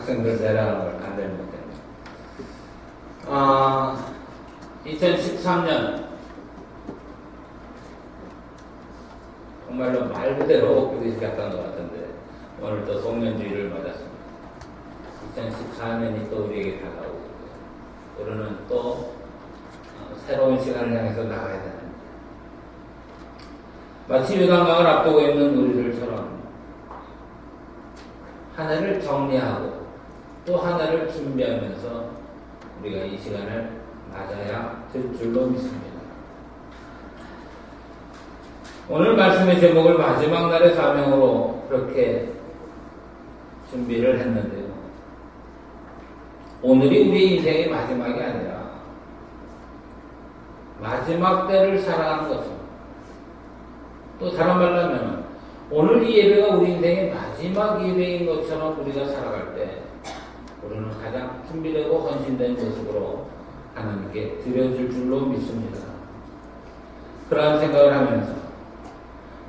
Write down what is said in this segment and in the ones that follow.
학생들 내려가는 걸 간절히 못합니다. 2013년 정말로 말 그대로 엊그제 시작한 것 같은데 오늘 또 송년주의를 맞았습니다. 2014년이 또 우리에게 다가오고 우리는 또 새로운 시간을 향해서 나가야 되는데 마치 유단강을 앞두고 있는 우리들처럼 한 해를 정리하고 또 한 해를 준비하면서 우리가 이 시간을 맞아야 될 줄로 믿습니다. 오늘 말씀의 제목을 마지막 날의 사명으로 그렇게 준비를 했는데요. 오늘이 우리 인생의 마지막이 아니라 마지막 때를 살아가는 것입니다. 또 다른 말로 하면 오늘 이 예배가 우리 인생의 마지막 예배인 것처럼 우리가 살아갈 때 우리는 가장 준비되고 헌신된 모습으로 하나님께 드려줄 줄로 믿습니다. 그러한 생각을 하면서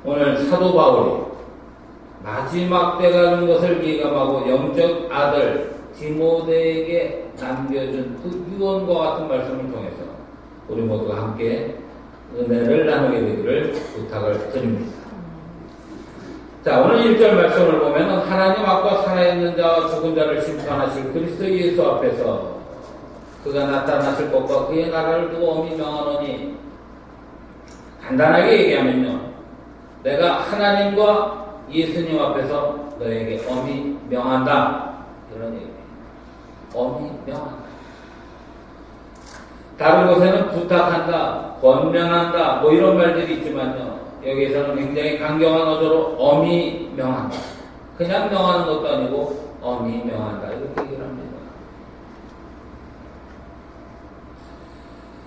오늘 사도 바울이 마지막 때가 된 것을 기감하고 영적 아들 디모데에게 남겨준 그 유언과 같은 말씀을 통해서 우리 모두가 함께 은혜를 나누게 되기를 부탁을 드립니다. 자, 오늘 1절 말씀을 보면 하나님 앞과 살아있는 자와 죽은 자를 심판하실 그리스도 예수 앞에서 그가 나타나실 것과 그의 나라를 두고 엄히 명하노니 간단하게 얘기하면요. 내가 하나님과 예수님 앞에서 너에게 엄히 명한다. 이런 얘기입니다. 엄히 명한다. 다른 곳에는 부탁한다, 권면한다, 뭐 이런 말들이 있지만요. 여기에서는 굉장히 강경한 어조로 엄히 명한다. 그냥 명하는 것도 아니고 엄히 명한다. 이렇게 얘기를 합니다.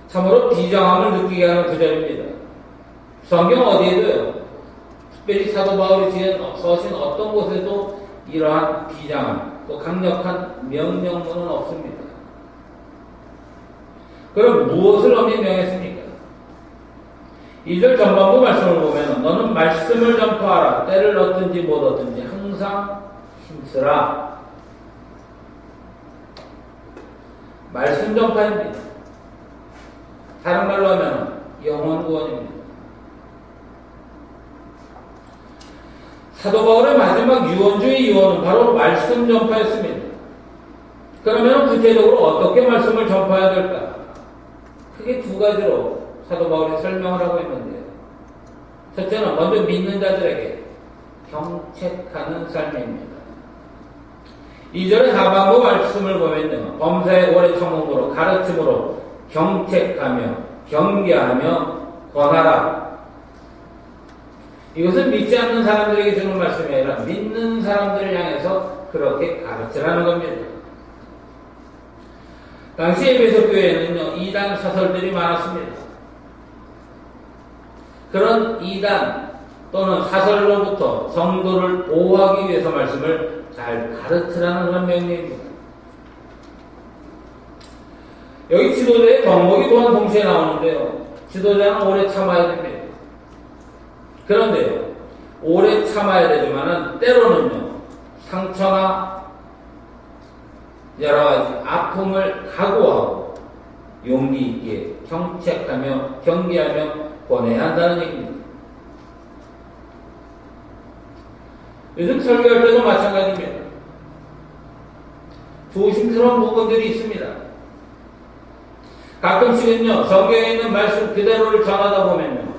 참으로 비장함을 느끼게 하는 구절입니다. 성경 어디에도요. 특별히 사도 바울이 서신 어떤 곳에도 이러한 비장함, 또 강력한 명령문은 없습니다. 그럼 무엇을 엄히 명했습니까? 2절 전반부 말씀을 보면 너는 말씀을 전파하라. 때를 얻든지 못 얻든지 항상 힘쓰라. 말씀 전파입니다. 다른 말로 하면 영혼 구원입니다. 사도 바울의 마지막 유언주의 유언은 바로 말씀 전파였습니다. 그러면 구체적으로 어떻게 말씀을 전파해야 될까? 크게 두 가지로 사도 바울이 설명을 하고 있는데요. 첫째는 먼저 믿는 자들에게 경책하는 삶입니다. 2절의 하반부 말씀을 보면요. 범사에 오래 청음으로 가르침으로 경책하며 경계하며 권하라. 이것은 믿지 않는 사람들에게 주는 말씀이 아니라 믿는 사람들을 향해서 그렇게 가르치라는 겁니다. 당시 에베소 교회에는요, 이단 사설들이 많았습니다. 그런 이단 또는 사설로부터 성도를 보호하기 위해서 말씀을 잘 가르치라는 그런 명령입니다. 여기 지도자의 덕목이 또한 동시에 나오는데요. 지도자는 오래 참아야 됩니다. 그런데요, 오래 참아야 되지만은 때로는요, 상처나 여러 가지 아픔을 각오하고 용기 있게 경책하며 경계하며 권해야 한다는 얘기입니다. 요즘 설교할 때도 마찬가지입니다. 조심스러운 부분들이 있습니다. 가끔씩은요, 성경에 있는 말씀 그대로를 전하다 보면요,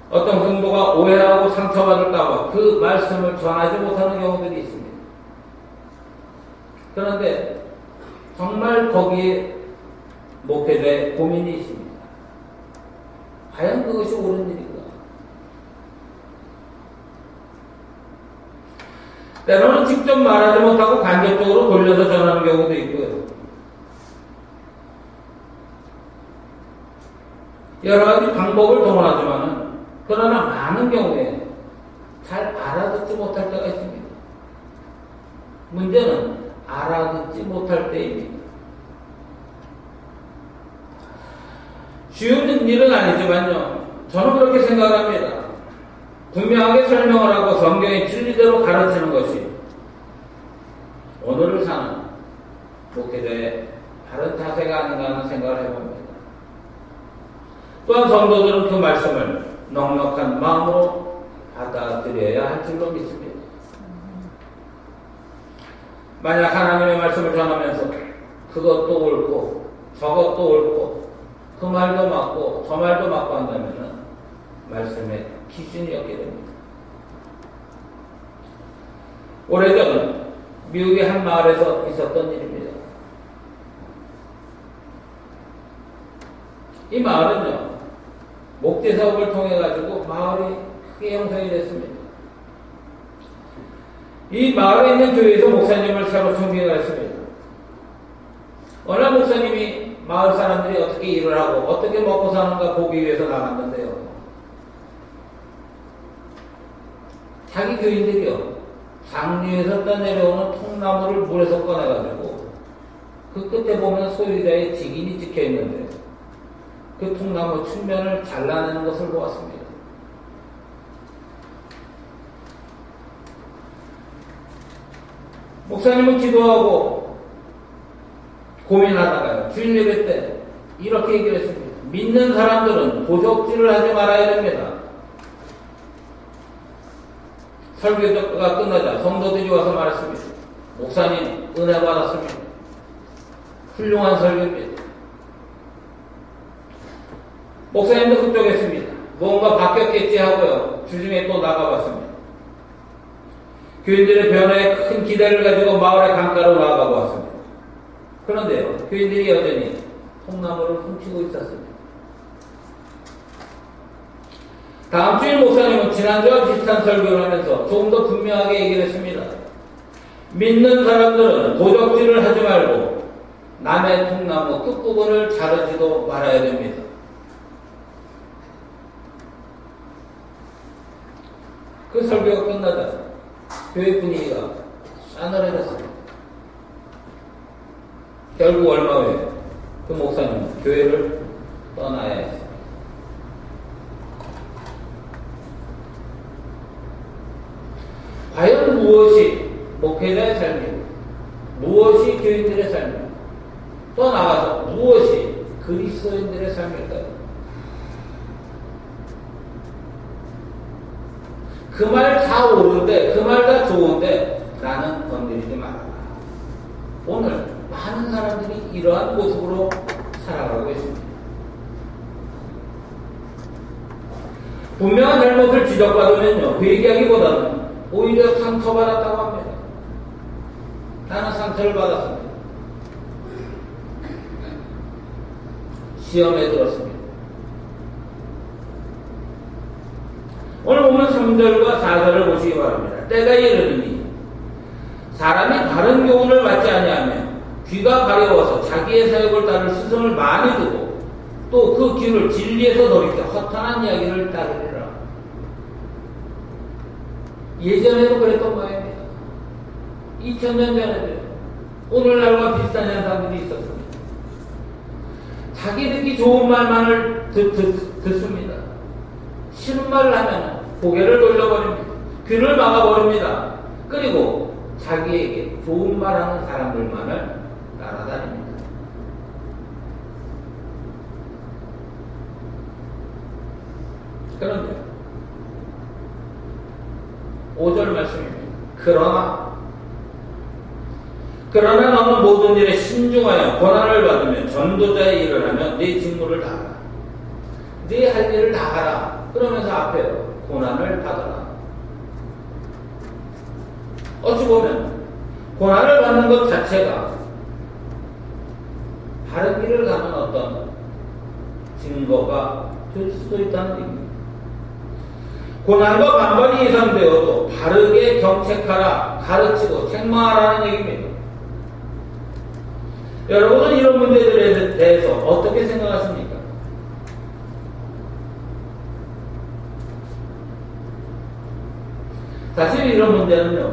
어떤 성도가 오해하고 상처받을까봐 그 말씀을 전하지 못하는 경우들이 있습니다. 그런데 정말 거기에 목회자의 고민이 있습니다. 과연 그것이 옳은 일인가? 때로는 직접 말하지 못하고 간접적으로 돌려서 전하는 경우도 있고요. 여러 가지 방법을 동원하지만은 그러나 많은 경우에 잘 알아듣지 못할 때가 있습니다. 문제는 알아듣지 못할 때입니다. 쉬운 일은 아니지만요, 저는 그렇게 생각합니다. 분명하게 설명을 하고 성경의 진리대로 가르치는 것이 오늘을 사는 목회자의 바른 자세가 아닌가 하는 생각을 해봅니다. 또한 성도들은 그 말씀을 넉넉한 마음으로 받아들여야 할 줄로 믿습니다. 만약 하나님의 말씀을 전하면서 그것도 옳고 저것도 옳고 그 말도 맞고 저 말도 맞고 한다면 말씀의 기준이 없게 됩니다. 오래전 미국의 한 마을에서 있었던 일입니다. 이 마을은요, 목재 사업을 통해 가지고 마을이 크게 형성이 됐습니다. 이 마을에 있는 교회에서 목사님을 새로 청빙을 했습니다. 어느 날 목사님이 마을 사람들이 어떻게 일을 하고 어떻게 먹고 사는가 보기 위해서 나갔는데요. 자기 교인들이요, 상류에서 떠내려오는 통나무를 물에서 꺼내가지고 그 끝에 보면 소유자의 직인이 찍혀 있는데 그 통나무 측면을 잘라내는 것을 보았습니다. 목사님은 기도하고 고민하다가요, 주일 예배 때 이렇게 얘기를 했습니다. 믿는 사람들은 도적질을 하지 말아야 됩니다. 설교가 끝나자 성도들이 와서 말했습니다. 목사님 은혜 받았습니다. 훌륭한 설교입니다. 목사님도 그쪽했습니다. 뭔가 바뀌었겠지 하고요, 주중에 또 나가봤습니다. 교인들의 변화에 큰 기대를 가지고 마을의 강가로 나아가고 왔습니다. 그런데요, 교인들이 여전히 통나무를 훔치고 있었습니다. 다음 주일 목사님은 지난주와 비슷한 설교를 하면서 조금 더 분명하게 얘기를 했습니다. 믿는 사람들은 도적질을 하지 말고 남의 통나무 끝부분을 자르지도 말아야 됩니다. 그 설교가 끝나자 교회 분위기가 싸늘해졌습니다. 결국 얼마 후에 그 목사님은 교회를 떠나야 했습니다. 과연 무엇이 목회자의 삶이고 무엇이 교인들의 삶이고 또 나가서 무엇이 그리스도인들의 삶일까요? 그 말 다 옳은데, 그 말 다 좋은데 나는 건드리지 말아라. 오늘 많은 사람들이 이러한 모습으로 살아가고 있습니다. 분명한 잘못을 지적받으면요, 회개하기보다는 오히려 상처받았다고 합니다. 나는 상처를 받았습니다. 시험에 들었습니다. 오늘 보면 3절과 4절을 보시기 바랍니다. 때가 이르니 사람이 바른 교훈을 받지 아니하며 귀가 가려워서 자기의 사역을 따를 스승을 많이 두고 또 그 귀를 진리에서 돌이켜 허탄한 이야기를 따르리라. 예전에도 그랬던 모양입니다. 2000년 전에도 오늘날과 비슷한 현상들이 있었습니다. 자기 듣기 좋은 말만을 듣습니다. 싫은 말을 하면 고개를 돌려버립니다. 귀를 막아버립니다. 그리고 자기에게 좋은 말하는 사람들만을 따라다닙니다. 그런데 5절 말씀입니다. 그러나 너는 모든 일에 신중하여 고난을 받으며 전도자의 일을 하며 네 직무를 다하라. 네 할 일을 다 하라. 그러면서 앞에 고난을 받아라. 어찌 보면 고난을 받는 것 자체가 바른 길을 가는 어떤 증거가 될 수도 있다는 얘기입니다. 고난과 반발이 예상되어도 바르게 경책하라, 가르치고 책망하라는 얘기입니다. 여러분은 이런 문제들에 대해서 어떻게 생각하십니까? 사실 이런 문제는요,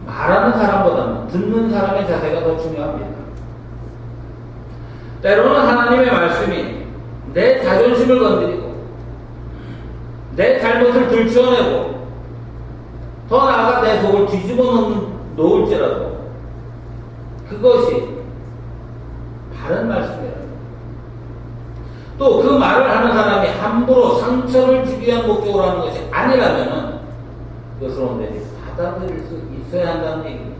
말하는 사람보다는 듣는 사람의 자세가 더 중요합니다. 때로는 하나님의 말씀이 내 자존심을 건드리고 내 잘못을 들추어내고 더 나아가 내 속을 뒤집어 놓을지라도 그것이 바른 말씀이라고. 또 그 말을 하는 사람이 함부로 상처를 주기 위한 목적으로 하는 것이 아니라면은 그것을 온전히 받아들일 수 있어야 한다는 얘기입니다.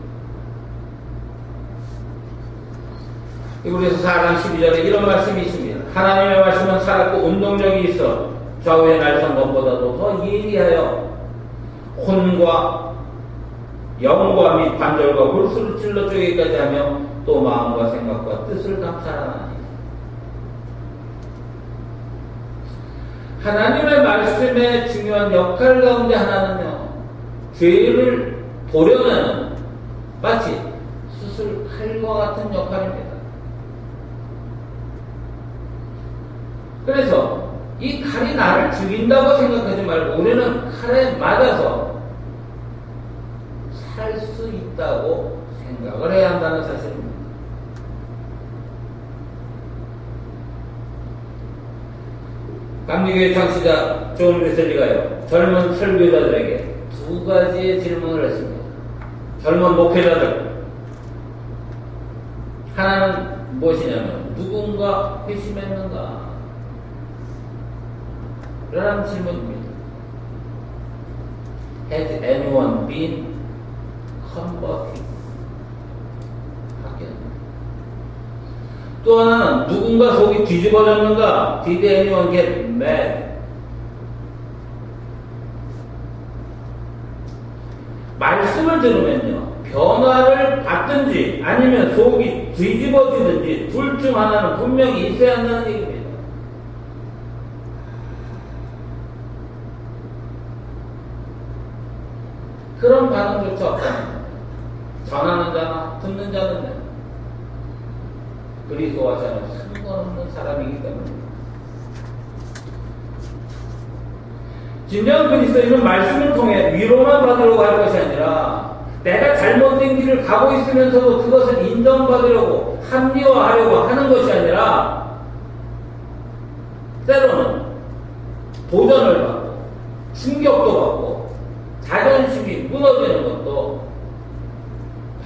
그래서 4장 12절에 이런 말씀이 있습니다. 하나님의 말씀은 살았고 운동력이 있어 좌우의 날선 검보다도 더 예리하여 혼과 영과 및 관절과 골수를 찔러 쪼개기까지 하며 또 마음과 생각과 뜻을 감찰하나니. 하나님의 말씀의 중요한 역할 가운데 하나는요, 죄를 도려내는 마치 수술 칼과 같은 역할입니다. 그래서 이 칼이 나를 죽인다고 생각하지 말고 우리는 칼에 맞아서 살 수 있다고 생각을 해야 한다는 사실입니다. 감리교회 창시자 존 웨슬리가요, 젊은 설교자들에게 두 가지의 질문을 했습니다. 젊은 목회자들, 하나는 무엇이냐면 누군가 회심했는가? 라는 질문입니다. Has anyone been converted? 또 하나는 누군가 속이 뒤집어졌는가? Did anyone get mad? 말씀을 들으면요, 변화를 받든지 아니면 속이 뒤집어지든지 둘 중 하나는 분명히 있어야 한다는 얘기입니다. 그런 반응조차 없다는 거예요. 전하는 자나 듣는 자는 그리스도와 저는 상관없는 사람이기 때문에. 진정한 그리스도인은 말씀을 통해 위로만 받으려고 할 것이 아니라 내가 잘못된 길을 가고 있으면서도 그것을 인정받으려고 합리화하려고 하는 것이 아니라 때로는 도전을 받고 충격도 받고 자존심이 무너지는 것도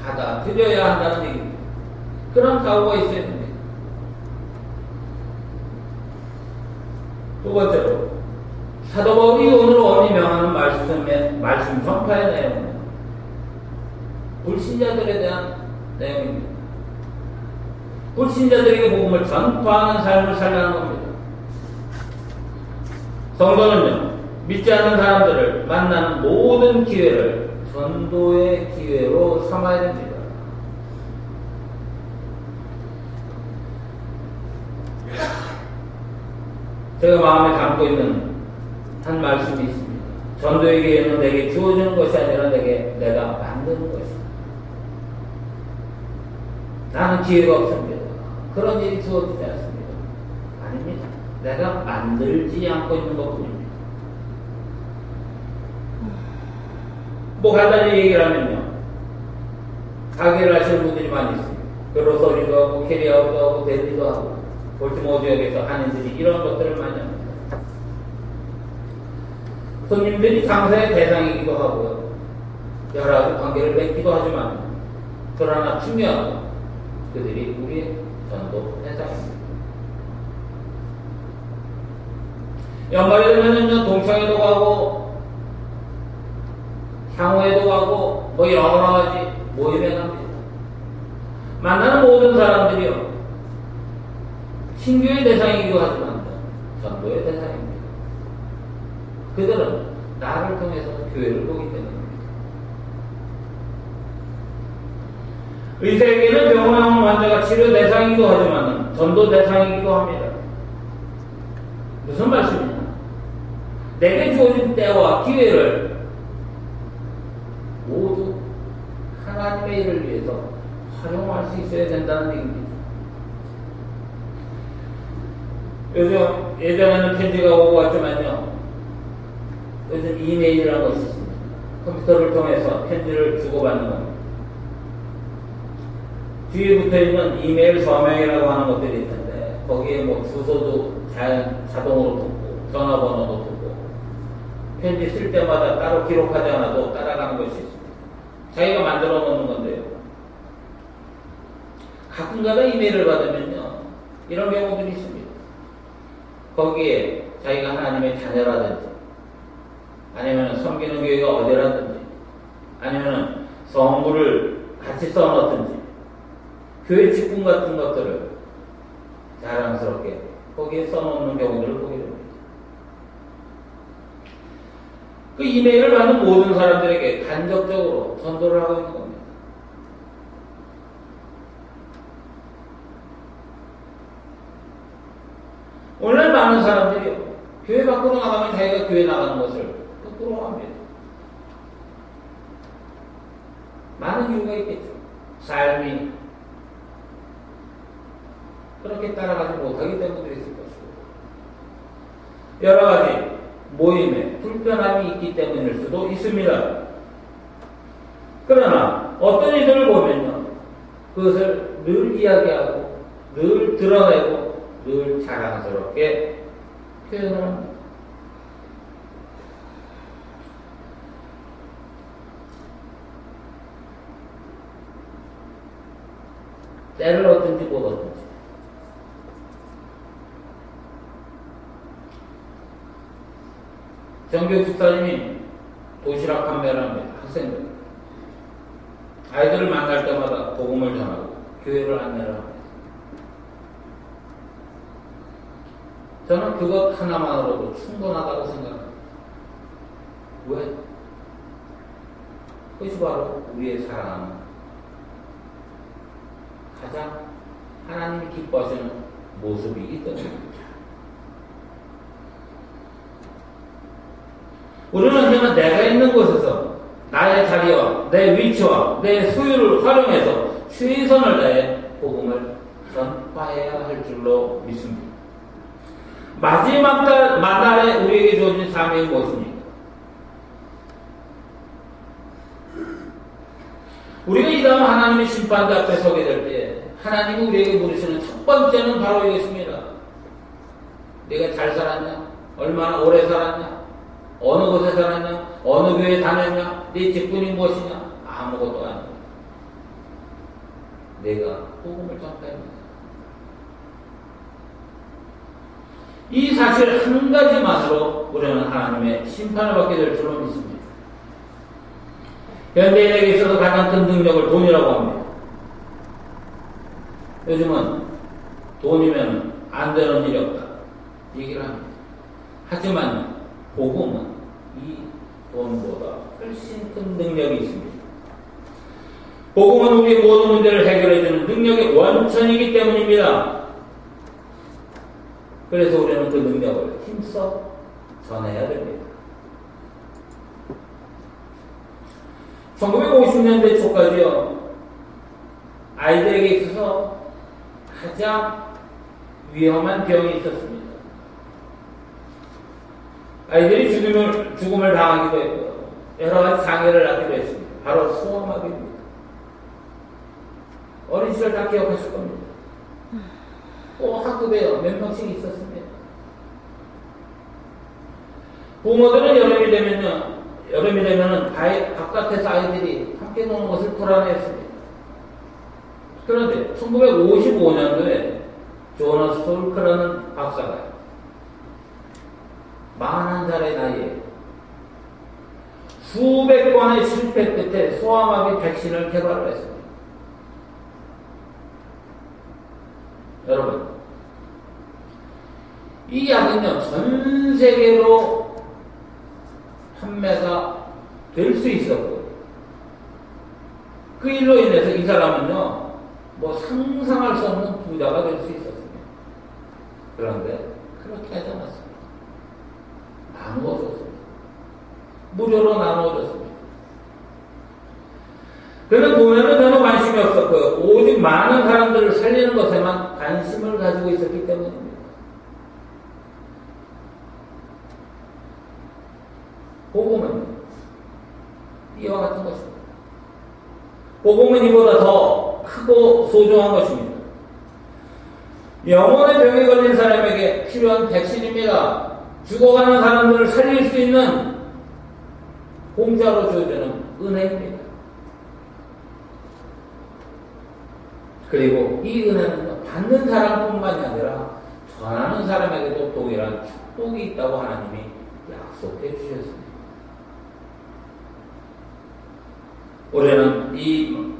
받아들여야 한다는 얘기입니다. 그런 각오가 있어야 됩니다. 두 번째로 사도 바울이 오늘 원이 명하는 말씀 전파의 내용은 불신자들에 대한 내용입니다. 불신자들에게 복음을 전파하는 삶을 살라는 겁니다. 성도는요, 믿지 않는 사람들을 만나는 모든 기회를 전도의 기회로 삼아야 됩니다. 제가 마음에 담고 있는 한 말씀이 있습니다. 전도의 기회는 내게 주어지는 것이 아니라 내가 만드는 것입니다. 나는 기회가 없습니다. 그런 일이 주어지지 않습니다. 아닙니다. 내가 만들지 않고 있는 것뿐입니다. 뭐 간단히 얘기를 하면요, 가게를 하시는 분들이 많이 있습니다. 그로서리도 하고 캐리아웃도 하고 델리도 하고 볼티모어 지역에서 한인들이 이런 것들을 많이 합니다. 손님들이 장사의 대상이기도 하고요, 여러 가지 관계를 맺기도 하지만 그러나 중요한 건 그들이 우리의 전도 대상입니다. 연말이 되면요, 동창회도 가고 향후에도 가고 뭐 여러 가지 모임에 갑니다. 만나는 모든 사람들이요, 신교의 대상이기도 하지만 전도의 대상입니다. 그들은 나를 통해서 교회를 보기 때문입니다. 의사에게는 병원에 온 환자가 치료 대상이기도 하지만 전도 대상이기도 합니다. 무슨 말씀이냐? 내게 주어진 때와 기회를 모두 하나님의 일을 위해서 활용할 수 있어야 된다는 얘기입니다. 예전에는 편지가 오고 갔지만요, 요즘 이메일이라는 것이 있습니다. 컴퓨터를 통해서 편지를 주고받는 겁니다. 뒤에 붙어있는 이메일 서명이라고 하는 것들이 있는데 거기에 뭐 주소도 자동으로 듣고 전화번호도 듣고 편지 쓸 때마다 따로 기록하지 않아도 따라가는 것이 있습니다. 자기가 만들어 놓는 가다 임의를 받으면요, 이런 경우들이 있습니다. 거기에 자기가 하나님의 자녀라든지, 아니면 섬기는 교회가 어디라든지, 아니면 성부를 같이 써놓든지, 교회 직분 같은 것들을 자랑스럽게 거기에 써놓는 경우들을 보게 됩니다. 그 이메일을 받는 모든 사람들에게 간접적으로 전도를 하고 있는 겁니다. 오늘 많은 사람들이요, 교회 밖으로 나가면 자기가 교회 나가는 것을 부끄러워합니다. 많은 이유가 있겠죠. 삶이 그렇게 따라가지 못하기 때문에 있을 것이고, 여러 가지 모임에 불편함이 있기 때문일 수도 있습니다. 그러나 어떤 이들을 보면요, 그것을 늘 이야기하고 늘 드러내고 늘 자랑스럽게 표현을 합니다. 때를 얻든지 못 얻든지. 정교육 집사님이 도시락 판매를 합니다. 학생들. 아이들을 만날 때마다 복음을 전하고 교회를 안내를 합니다. 저는 그것 하나만으로도 충분하다고 생각합니다. 왜? 그것이 바로 우리의 사랑하는 가장 하나님이 기뻐하시는 모습이기 때문입니다. 우리는 언제나 내가 있는 곳에서 나의 자리와 내 위치와 내 소유를 활용해서 최선을 다해 복음을 전파해야 할 줄로 믿습니다. 마지막 만날에 우리에게 주어진 사명이 무엇입니까? 우리가 이 다음 하나님의 심판대 앞에 서게 될 때 하나님이 우리에게 물으시는 첫 번째는 바로 이것입니다. 네가 잘 살았냐? 얼마나 오래 살았냐? 어느 곳에 살았냐? 어느 교회에 다녔냐? 네 직분이 무엇이냐? 아무것도 아닙니다. 내가 복음을 전파했느냐? 이 사실 한 가지만으로 우리는 하나님의 심판을 받게 될 줄로 믿습니다. 현대인에게 있어서 가장 큰 능력을 돈이라고 합니다. 요즘은 돈이면 안 되는 일이 없다 얘기를 합니다. 하지만 복음은 이 돈보다 훨씬 큰 능력이 있습니다. 복음은 우리의 모든 문제를 해결해주는 능력의 원천이기 때문입니다. 그래서 우리는 그 능력을 힘써 전해야 됩니다. 1950년대 초까지요, 아이들에게 있어서 가장 위험한 병이 있었습니다. 아이들이 죽음을 당하기도 했고 여러 가지 장애를 낳기도 했습니다. 바로 소아마비입니다. 어린 시절 다 기억하실 겁니다. 학급에요, 몇 명씩 있었습니다. 부모들은 여름이 되면은 바깥에서 아이들이 함께 노는 것을 불안해했습니다. 그런데 1955년도에 조나스 솔크라는 박사가 41살의 나이에 수백 번의 실패 끝에 소아마비 백신을 개발을 했습니다. 여러분, 이 약은요, 전 세계로 판매가 될 수 있었고, 그 일로 인해서 이 사람은요, 상상할 수 없는 부자가 될 수 있었습니다. 그런데 그렇게 하지 않았습니다. 나누어줬습니다. 무료로 나누어줬습니다. 그는 돈에는 전혀 관심이 없었고요. 오직 많은 사람들을 살리는 것에만 관심을 가지고 있었기 때문입니다. 복음은 이와 같은 것입니다. 복음은 이보다 더 크고 소중한 것입니다. 영혼의 병에 걸린 사람에게 필요한 백신입니다. 죽어가는 사람들을 살릴 수 있는 공짜로 주어주는 은혜입니다. 그리고 이 은혜는 받는 사람뿐만이 아니라 전하는 사람에게도 동일한 축복이 있다고 하나님이 약속해 주셨습니다. 우리는 이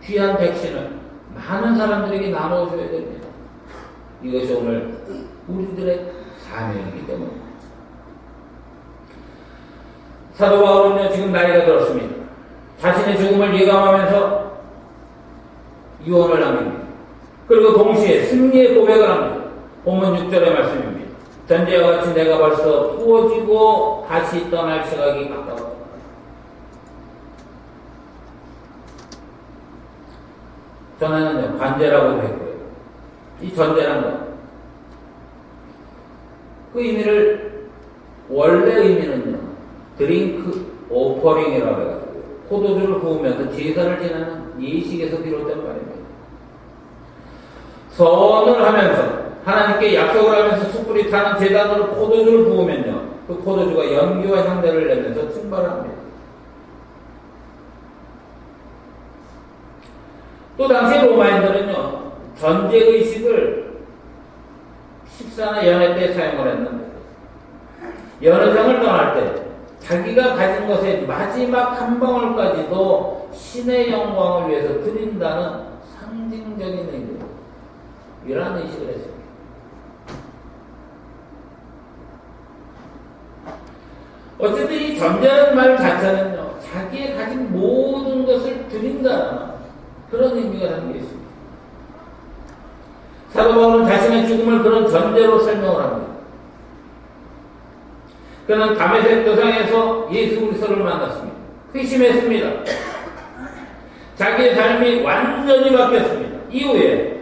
귀한 백신을 많은 사람들에게 나눠줘야 됩니다. 이것이 오늘 우리들의 사명이기 때문입니다. 사도 바울은요, 지금 나이가 들었습니다. 자신의 죽음을 예감하면서 유언을 남깁니다. 그리고 동시에 승리의 고백을 합니다. 본문 6절의 말씀입니다. 전제와 같이 내가 벌써 부어지고 다시 떠날 시각이 가까웠다. 전에는요, 관제라고도 했고요. 이 전제라는 것, 그 의미를, 원래 의미는요, 드링크 오퍼링이라고 해가지고 포도주를 부으면서 제사를 지내는 예식에서 비롯된 말입니다. 선을 하면서 하나님께 약속을 하면서 숯불이 타는 제단으로 포도주를 부으면요, 그 포도주가 연기와 향내를 내면서 증발합니다. 또 당시 로마인들은요, 전제의식을 식사나 연회 때 사용을 했는데, 연회장을 떠날 때 자기가 가진 것의 마지막 한 방울까지도 신의 영광을 위해서 드린다는 상징적인 의미로 이러한 의식을 했습니다. 어쨌든 이 전제라는 말 자체는요, 자기의 가진 모든 것을 드린다는 그런 의미가 담겨 있습니다. 사도 바울은 자신의 죽음을 그런 전제로 설명을 합니다. 그는 다메섹 도상에서 예수 그리스도를 만났습니다. 회심했습니다. 자기의 삶이 완전히 바뀌었습니다. 이후에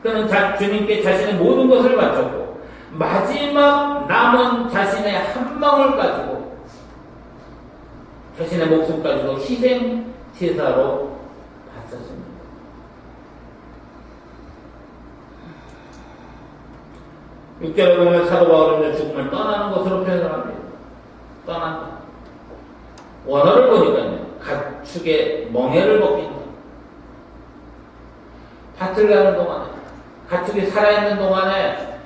그는 주님께 자신의 모든 것을 바쳤고 마지막 남은 자신의 한 방울 가지고 자신의 목숨까지도 희생 제사로 바쳤습니다. 육절에 보면 사도 바울은 죽음을 떠나는 것으로 표현을 합니다. 떠난다. 원어를 보니까요, 가축의 멍에를 벗긴다. 밭을 가는 동안에, 가축이 살아있는 동안에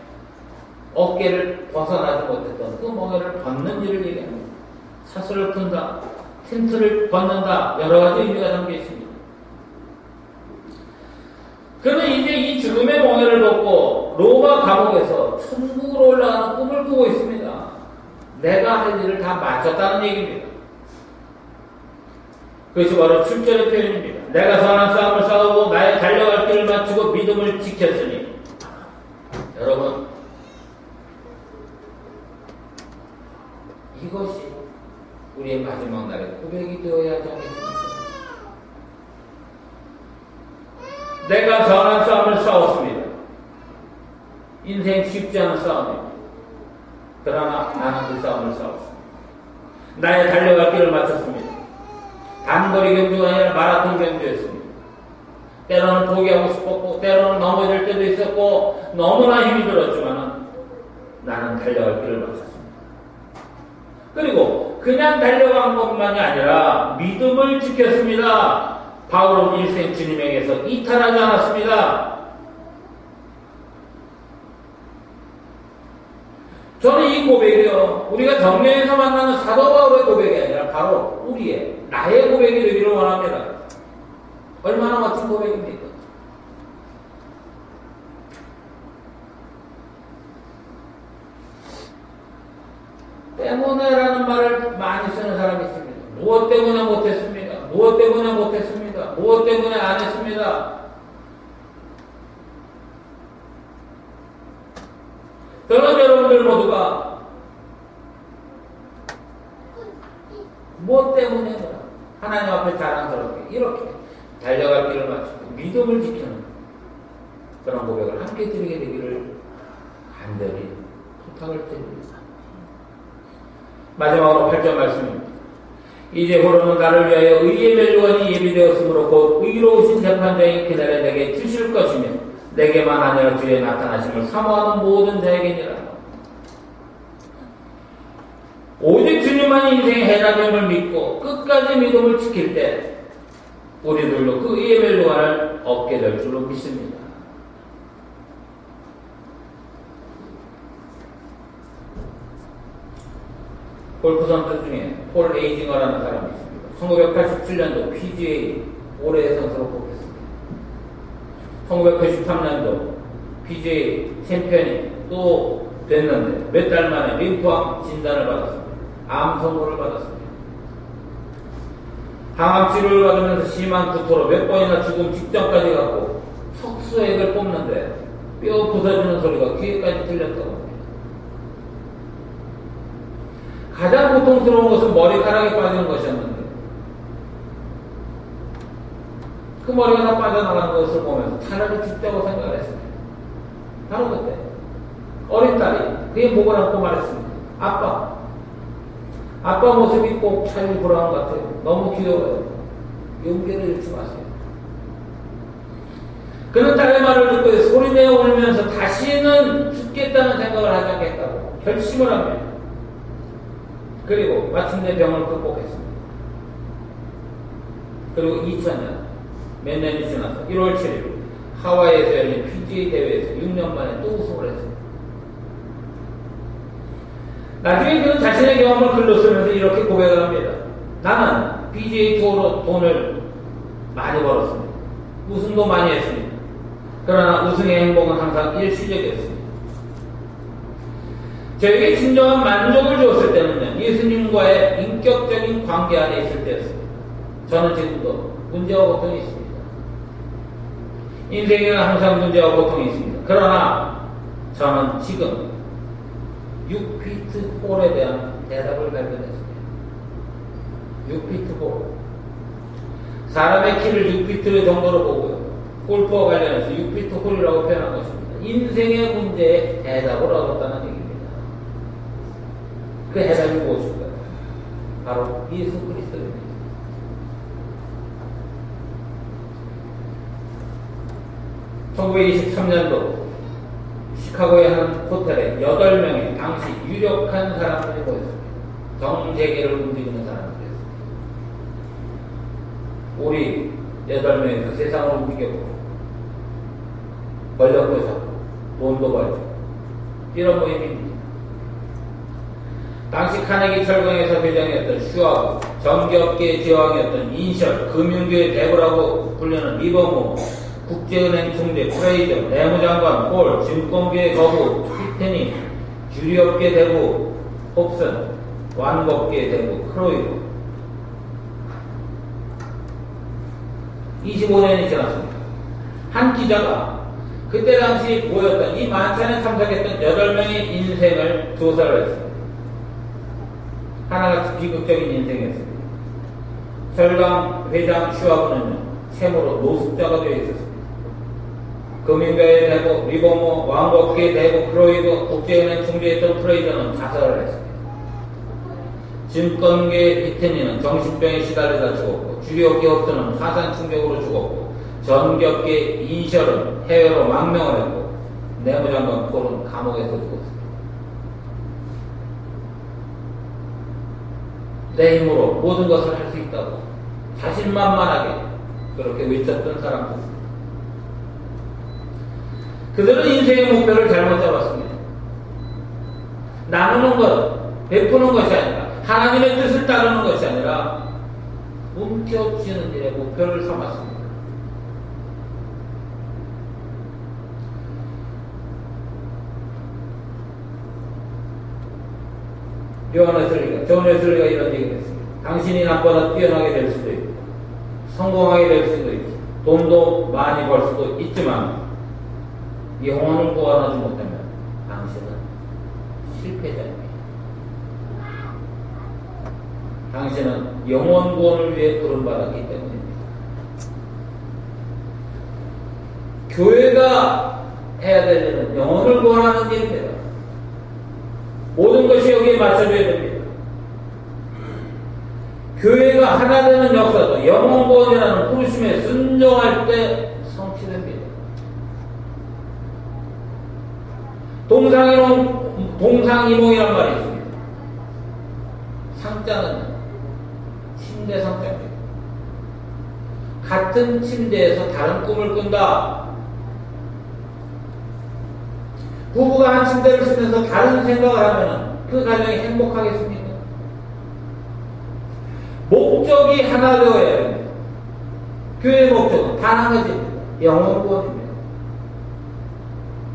어깨를 벗어나지 못했던 그 멍에를 벗는 일을 얘기합니다. 사슬을 푼다, 텐트를 벗는다, 여러 가지 의미가 담겨 있습니다. 그는 이제 이 죽음의 멍에를 벗고 로마 감옥에서 천국으로 올라가는 꿈을 꾸고 있습니다. 내가 할 일을 다 마쳤다는 얘기입니다. 그것이 바로 7절의 표현입니다. 내가 선한 싸움을 싸우고 나의 달려갈 길을 마치고 믿음을 지켰으니. 여러분, 이것이 우리의 마지막 날의 고백이 되어야 하지 않겠습니까? 내가 선한 싸움을 싸웠습니다. 인생 쉽지 않은 싸움입니다. 그러나 나는 그 싸움을 싸웠습니다. 나의 달려갈 길을 마쳤습니다. 단거리 경주가 아니라 마라톤 경주였습니다. 때로는 포기하고 싶었고 때로는 넘어질 때도 있었고 너무나 힘이 들었지만 나는 달려갈 길을 마쳤습니다. 그리고 그냥 달려간 것만이 아니라 믿음을 지켰습니다. 바울은 일생 주님에게서 이탈하지 않았습니다. 저는 이 고백이요, 우리가 정례에서 만나는 사도 바울의 고백이 아니라 바로 우리의, 나의 고백이 되기를 원합니다. 얼마나 멋진 고백입니까? 때문에라는 말을 많이 쓰는 사람이 있습니다. 무엇 때문에 못했습니다. 무엇 때문에 못했습니다. 무엇 때문에 안 했습니다. 저는 여러분들 모두가 무엇 때문에 하나님 앞에 자랑스럽게 이렇게 달려갈 길을 마치고 믿음을 지키는 그런 고백을 함께 드리게 되기를 간절히 부탁을 드립니다. 마지막으로 8절 말씀입니다. 이제부로는 나를 위하여 의의 멸류관이 예비되었으므로 곧 의로우신 재판장이 기다려 내게 주실 것이며 내게만 아니라 주의 나타나심을 사모하는 모든 자에게니라. 오직 주님만이 인생의 해답임을 믿고 끝까지 믿음을 지킬 때 우리들도 그 예배를 요한을 얻게 될 줄로 믿습니다. 골프 선수 중에 폴 에이징어라는 사람이 있습니다. 1987년도 PGA 올해의 선수로 뽑혔습니다. 1993년도 PGA 챔피언이 또 됐는데 몇 달 만에 림프암 진단을 받았습니다. 암 선고를 받았습니다. 항암 치료를 받으면서 심한 구토로 몇 번이나 죽음 직전까지 갔고 척수액을 뽑는데 뼈 부서지는 소리가 귀에까지 들렸다고 합니다. 가장 고통스러운 것은 머리카락이 빠지는 것이었는데 그 머리가 다 빠져나가는 것을 보면서 차라리 죽자고 생각을 했습니다. 바로 그때 어린 딸이 그의 목을 안고 말했습니다. 아빠 모습이 꼭 찰리 브라운 같아요. 너무 귀여워요. 용기를 잃지 마세요. 그는 딸의 말을 듣고 소리내어 울면서 다시는 죽겠다는 생각을 하지 않겠다고 결심을 합니다. 그리고 마침내 병을 극복했습니다. 그리고 2000년 몇 년이 지나서 1월 7일 하와이에서 열린 PGA 대회에서 6년 만에 또 우승을 했습니다. 나중에 그는 자신의 경험을 글로 쓰면서 이렇게 고백을 합니다. 나는 PGA 투어로 돈을 많이 벌었습니다. 우승도 많이 했습니다. 그러나 우승의 행복은 항상 일시적이었습니다. 저에게 진정한 만족을 주었을 때는요, 예수님과의 인격적인 관계 안에 있을 때였습니다. 저는 지금도 문제와 고통이 있습니다. 인생에는 항상 문제와 고통이 있습니다. 그러나 저는 지금 6피트 홀에 대한 대답을 발견했습니다. 6피트 홀. 사람의 키를 6피트 정도로 보고요. 골프와 관련해서 6피트 홀이라고 표현한 것입니다. 인생의 문제에 대답을 얻었다는 얘기입니다. 그 해답이 무엇일까요? 바로 예수 그리스도입니다. (1923년도) 시카고의 한 호텔에 8명의 당시 유력한 사람들이 모였습니다. 전 세계를 움직이는 사람들이었습니다. 우리 8명에서 세상을 움직여보고 권력도 잡고 돈도 벌고 이런 모임입니다. 당시 카네기 철강에서 회장이었던 슈아브, 전기업계의 제왕이었던 인셜, 금융계의 대부라고 불리는 리버모, 국제은행 총재 프레이저, 내무장관 폴, 증권계의 거부 피테니, 주류업계 대부 홉슨, 완법계의 대부 크로이브. 25년이 지났습니다. 한 기자가 그때 당시 모였던 이 만찬에 참석했던 8명의 인생을 조사를 했습니다. 하나같이 비극적인 인생이었습니다. 철강 회장 슈아브는요, 채무로 노숙자가 되어 있었습니다. 금융가의 대부, 리버모, 왕복기의 대부, 크로이브, 국제은행 총재였던 프레이저는 자살을 했습니다. 증권계의 피테니는 정신병에 시달리다 죽었고, 주류업계 홉스는 화산 충격으로 죽었고, 전기업계 인셜은 해외로 망명을 했고, 내무장관 폴은 감옥에서 죽었습니다. 내 힘으로 모든 것을 할 수 있다고 자신만만하게 그렇게 외쳤던 사람들. 그들은 인생의 목표를 잘못 잡았습니다. 나누는 것, 베푸는 것이 아니라 하나님의 뜻을 따르는 것이 아니라 움켜쥐는 일에 목표를 삼았습니다. 존 웨슬리가 이런 얘기를 했습니다. 당신이 나보다 뛰어나게 될 수도 있고 성공하게 될 수도 있고 돈도 많이 벌 수도 있지만 영혼을 구원하지 못하면 당신은 실패자입니다. 당신은 영혼 구원을 위해 부름받았기 때문입니다. 교회가 해야 될 일은 영혼을 구원하는 일입니다. 모든 것이 여기에 맞춰져야 됩니다. 교회가 하나 되는 역사도 영혼 구원이라는 부르심에 순종할 때 성취됩니다. 동상이몽이란 말이 있습니다. 상자는 침대 상자입니다. 같은 침대에서 다른 꿈을 꾼다. 부부가 한 침대를 쓰면서 다른 생각을 하면 그 가정이 행복하겠습니까? 목적이 하나 되어야 됩니다. 교회의 목적은 단 한 가지입니다. 영혼 구원입니다.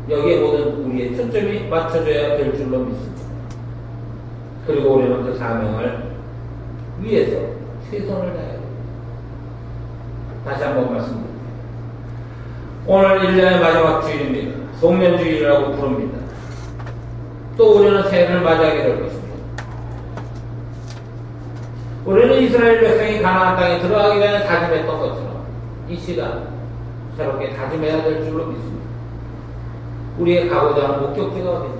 여기에 모든 우리의 초점이 맞춰져야 될 줄로 믿습니다. 그리고 우리는 그 사명을 위해서 최선을 다해야 됩니다. 다시 한번 말씀드립니다. 오늘 1년의 마지막 주일입니다. 송년주일이라고 부릅니다. 또 우리는 새해를 맞이하게 될 것입니다. 우리는 이스라엘 백성이 가나안 땅에 들어가기 전에 다짐했던 것처럼 이 시간 새롭게 다짐해야 될 줄로 믿습니다. 우리의 가고자 하는 목적지가 어딘지,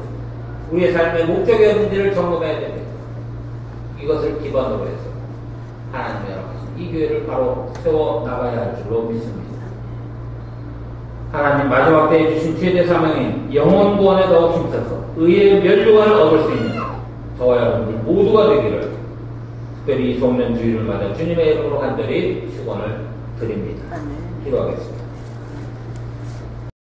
우리의 삶의 목적이 어딘지를 점검해야 됩니다. 이것을 기반으로 해서 하나님의 허락하신 이 교회를 바로 세워나가야 할 줄로 믿습니다. 하나님 마지막 때에 주신 최대 사명인 영혼 구원에 더욱 힘써서 의의 면류관을 얻을 수 있는 저와 여러분들 모두가 되기를 특별히 이 송년주일을 맞아 주님의 이름으로 간절히 축원을 드립니다. 기도하겠습니다.